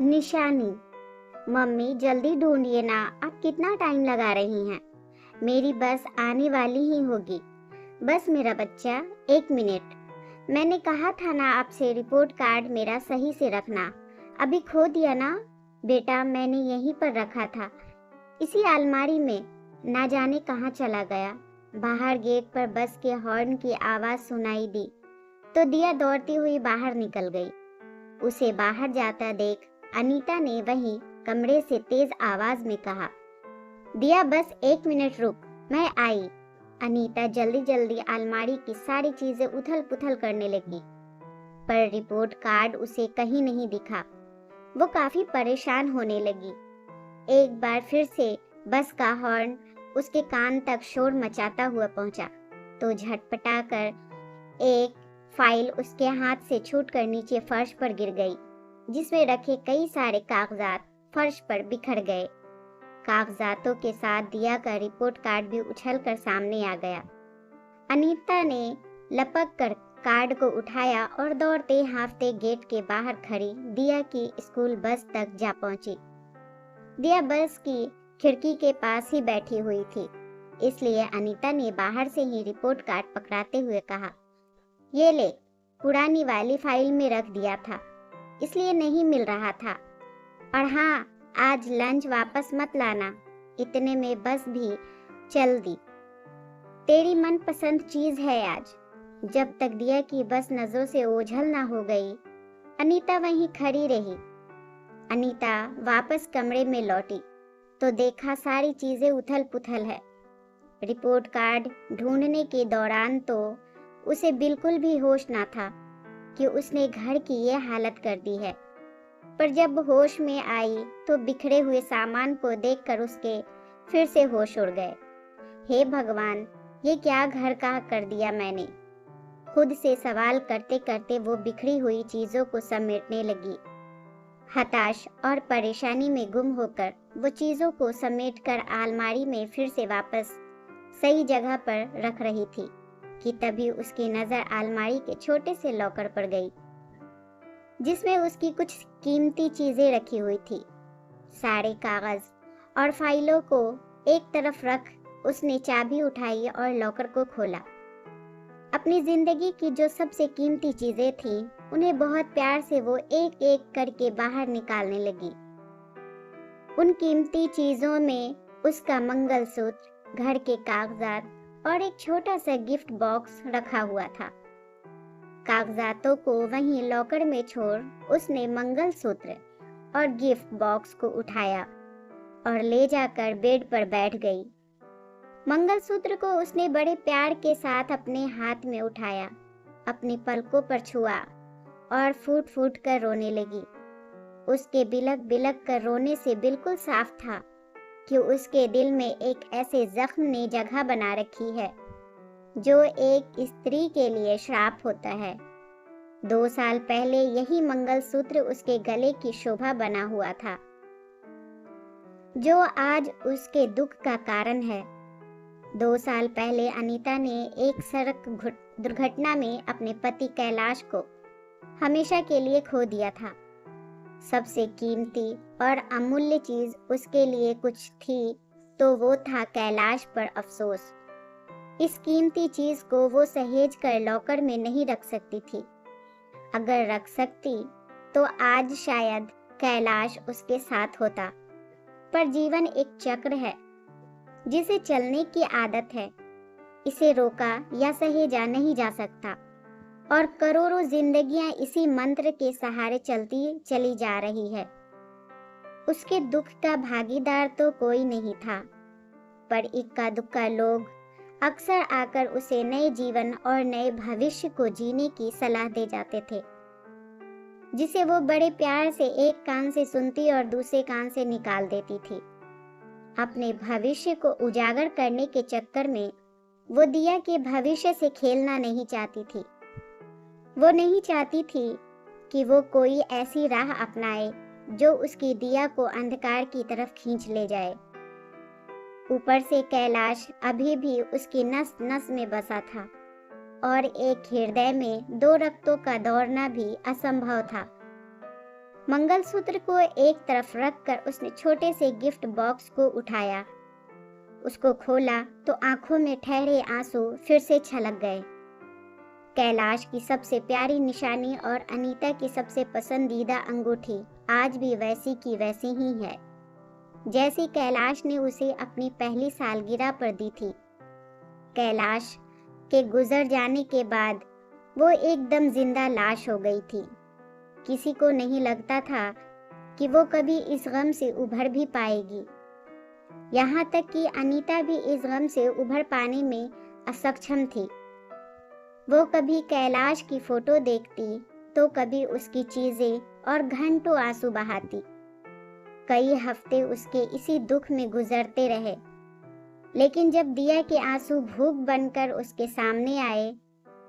निशानी। मम्मी जल्दी ढूंढिए ना, आप कितना टाइम लगा रही हैं। मेरी बस आने वाली ही होगी। बस मेरा बच्चा, 1 मिनट। मैंने कहा था ना आपसे रिपोर्ट कार्ड मेरा सही से रखना। अभी खो दिया ना। बेटा मैंने यहीं पर रखा था, इसी अलमारी में। ना जाने कहाँ चला गया। बाहर गेट पर बस के हॉर्न की आवाज सुनाई दी तो दिया दौड़ती हुई बाहर निकल गई। उसे बाहर जाता देख अनीता ने वहीं कमरे से तेज आवाज में कहा, दिया बस 1 मिनट रुक, मैं आई। अनीता जल्दी जल्दी अलमारी की सारी चीजें उथल पुथल करने लगी, पर रिपोर्ट कार्ड उसे कहीं नहीं दिखा। वो काफी परेशान होने लगी। एक बार फिर से बस का हॉर्न उसके कान तक शोर मचाता हुआ पहुंचा तो झटपटाकर एक फाइल उसके हाथ से छूटकर नीचे फर्श पर गिर गई, जिसमें रखे कई सारे कागजात फर्श पर बिखर गए। कागजातों के साथ दिया का रिपोर्ट कार्ड भी उछलकर सामने आ गया। अनीता ने लपक कर कार्ड को उठाया और दौड़ते हांफते गेट के बाहर खड़ी दिया की स्कूल बस तक जा पहुंची। दिया बस की खिड़की के पास ही बैठी हुई थी, इसलिए अनीता ने बाहर से ही रिपोर्ट कार्ड पकड़ाते हुए कहा, ये ले, पुरानी वाली फाइल में रख दिया था, इसलिए नहीं मिल रहा था। और हाँ, आज लंच वापस मत लाना, इतने में बस भी चल दी। तेरी मनपसंद चीज है आज। जब तक दिया की बस नजरों से ओझल ना हो गई, अनीता वहीं खड़ी रही। अनीता वापस कमरे में लौटी तो देखा सारी चीजें उथल पुथल है। रिपोर्ट कार्ड ढूंढने के दौरान तो उसे बिल्कुल भी होश ना था कि उसने घर की ये हालत कर दी है, पर जब होश में आई तो बिखरे हुए सामान को देखकर उसके फिर से होश उड़ गए। हे भगवान, ये क्या घर का कर दिया मैंने। खुद से सवाल करते करते वो बिखरी हुई चीजों को समेटने लगी। हताश और परेशानी में गुम होकर वो चीजों को समेटकर अलमारी में फिर से वापस सही जगह पर रख रही थी कि तभी उसकी नजर अलमारी के छोटे से लॉकर पर गई, जिसमें उसकी कुछ कीमती चीजें रखी हुई थी। सारे कागज और फाइलों को एक तरफ रख उसने चाबी उठाई और लॉकर को खोला। अपनी जिंदगी की जो सबसे कीमती चीजें थीं, उन्हें बहुत प्यार से वो एक एक करके बाहर निकालने लगी। उन कीमती चीजों में उसका मंगलसूत्र, घर के कागजात और एक छोटा सा गिफ्ट बॉक्स रखा हुआ था। कागजातों को वहीं लॉकर में छोड़ उसने मंगलसूत्र और गिफ्ट बॉक्स को उठाया और ले जाकर बेड पर बैठ गई। मंगलसूत्र को उसने बड़े प्यार के साथ अपने हाथ में उठाया, अपनी पलकों पर छुआ और फूट फूट कर रोने लगी। उसके बिलक बिलक कर रोने से बिल्कुल साफ था कि उसके दिल में एक ऐसे जख्म ने जगह बना रखी है जो एक स्त्री के लिए श्राप होता है। 2 साल पहले यही मंगलसूत्र उसके गले की शोभा बना हुआ था, जो आज उसके दुख का कारण है। 2 साल पहले अनीता ने एक सड़क दुर्घटना में अपने पति कैलाश को हमेशा के लिए खो दिया था। सबसे कीमती और अमूल्य चीज उसके लिए कुछ थी तो वो था कैलाश पर अफसोस। इस कीमती चीज को वो सहेज कर लॉकर में नहीं रख सकती थी। अगर रख सकती तो आज शायद कैलाश उसके साथ होता। पर जीवन एक चक्र है जिसे चलने की आदत है, इसे रोका या सहेजा नहीं जा सकता और करोड़ों जिंदगियां इसी मंत्र के सहारे चलती चली जा रही है। उसके दुख का भागीदार तो कोई नहीं था, पर इक्का दुक्का लोग अक्सर आकर उसे नए जीवन और नए भविष्य को जीने की सलाह दे जाते थे, जिसे वो बड़े प्यार से एक कान से सुनती और दूसरे कान से निकाल देती थी। अपने भविष्य को उजागर करने के चक्कर में वो दिया के भविष्य से खेलना नहीं चाहती थी। वो नहीं चाहती थी कि वो कोई ऐसी राह अपनाए जो उसकी दिया को अंधकार की तरफ खींच ले जाए। ऊपर से कैलाश अभी भी उसकी नस नस में बसा था और एक हृदय में 2 रक्तों का दौड़ना भी असंभव था। मंगलसूत्र को एक तरफ रखकर उसने छोटे से गिफ्ट बॉक्स को उठाया। उसको खोला तो आंखों में ठहरे आंसू फिर से छलक गए। कैलाश की सबसे प्यारी निशानी और अनीता की सबसे पसंदीदा अंगूठी आज भी वैसी की वैसी ही है, जैसी कैलाश ने उसे अपनी पहली सालगिरह पर दी थी। कैलाश के गुजर जाने के बाद वो एकदम जिंदा लाश हो गई थी। किसी को नहीं लगता था कि वो कभी इस गम से उभर भी पाएगी। यहाँ तक कि अनीता भी इस गम से उभर पाने में असक्षम थी। वो कभी कैलाश की फोटो देखती तो कभी उसकी चीजें और घंटों आंसू बहाती। कई हफ्ते उसके इसी दुख में गुजरते रहे, लेकिन जब दिया के आंसू भूख बनकर उसके सामने आए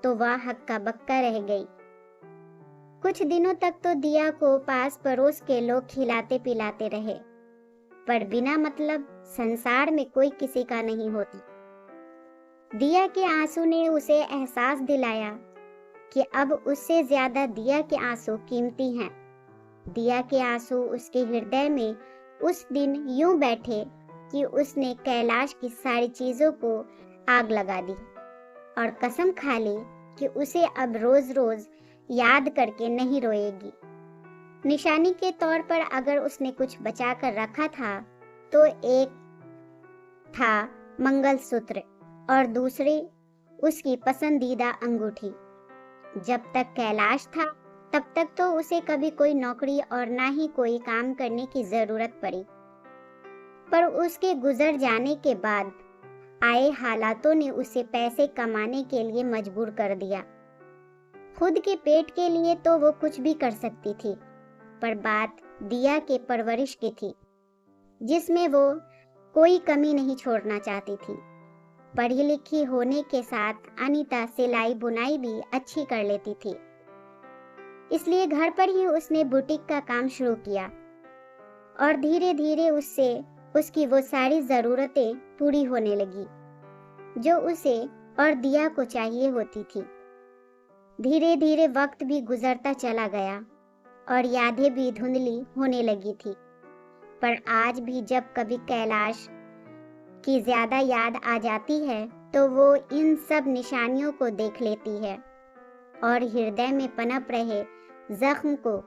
तो वह हक्का बक्का रह गई। कुछ दिनों तक तो दिया को पास पड़ोस के लोग खिलाते पिलाते रहे, पर बिना मतलब संसार में कोई किसी का नहीं होता। दिया के आंसू ने उसे एहसास दिलाया कि अब उससे ज्यादा दिया के आंसू कीमती हैं। दिया के आंसू उसके हृदय में उस दिन यूं बैठे कि उसने कैलाश की सारी चीजों को आग लगा दी और कसम खा ली कि उसे अब रोज रोज याद करके नहीं रोएगी। निशानी के तौर पर अगर उसने कुछ बचा कर रखा था तो एक था मंगलसूत्र और दूसरी उसकी पसंदीदा अंगूठी। जब तक कैलाश था तब तक तो उसे कभी कोई नौकरी और ना ही कोई काम करने की जरूरत पड़ी, पर उसके गुजर जाने के बाद आए हालातों ने उसे पैसे कमाने के लिए मजबूर कर दिया। खुद के पेट के लिए तो वो कुछ भी कर सकती थी, पर बात दिया के परवरिश की थी, जिसमें वो कोई कमी नहीं छोड़ना चाहती थी। पढ़ी लिखी होने के साथ अनीता सिलाई बुनाई भी अच्छी कर लेती थी, इसलिए घर पर ही उसने बुटीक का काम शुरू किया और धीरे धीरे उससे उसकी वो सारी जरूरतें पूरी होने लगी जो उसे और दिया को चाहिए होती थी। धीरे धीरे वक्त भी गुजरता चला गया और यादें भी धुंधली होने लगी थी, पर आज भी जब कभी कैलाश की ज्यादा याद आ जाती है तो वो इन सब निशानियों को देख लेती है और हृदय में पनप रहे जख्म को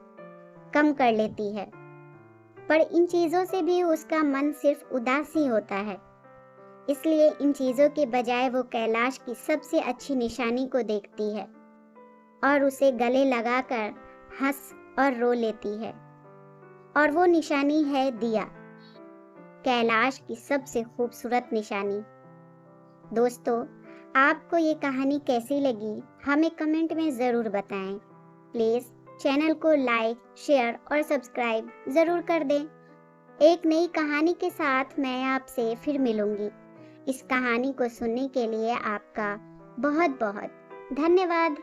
कम कर लेती है। पर इन चीजों से भी उसका मन सिर्फ उदास ही होता है, इसलिए इन चीजों के बजाय वो कैलाश की सबसे अच्छी निशानी को देखती है और उसे गले लगाकर हंस और रो लेती है। और वो निशानी है दिया, कैलाश की सबसे खूबसूरत निशानी। दोस्तों, आपको ये कहानी कैसी लगी हमें कमेंट में ज़रूर बताएं। प्लीज़ चैनल को लाइक, शेयर और सब्सक्राइब ज़रूर कर दें। एक नई कहानी के साथ मैं आपसे फिर मिलूंगी। इस कहानी को सुनने के लिए आपका बहुत बहुत धन्यवाद।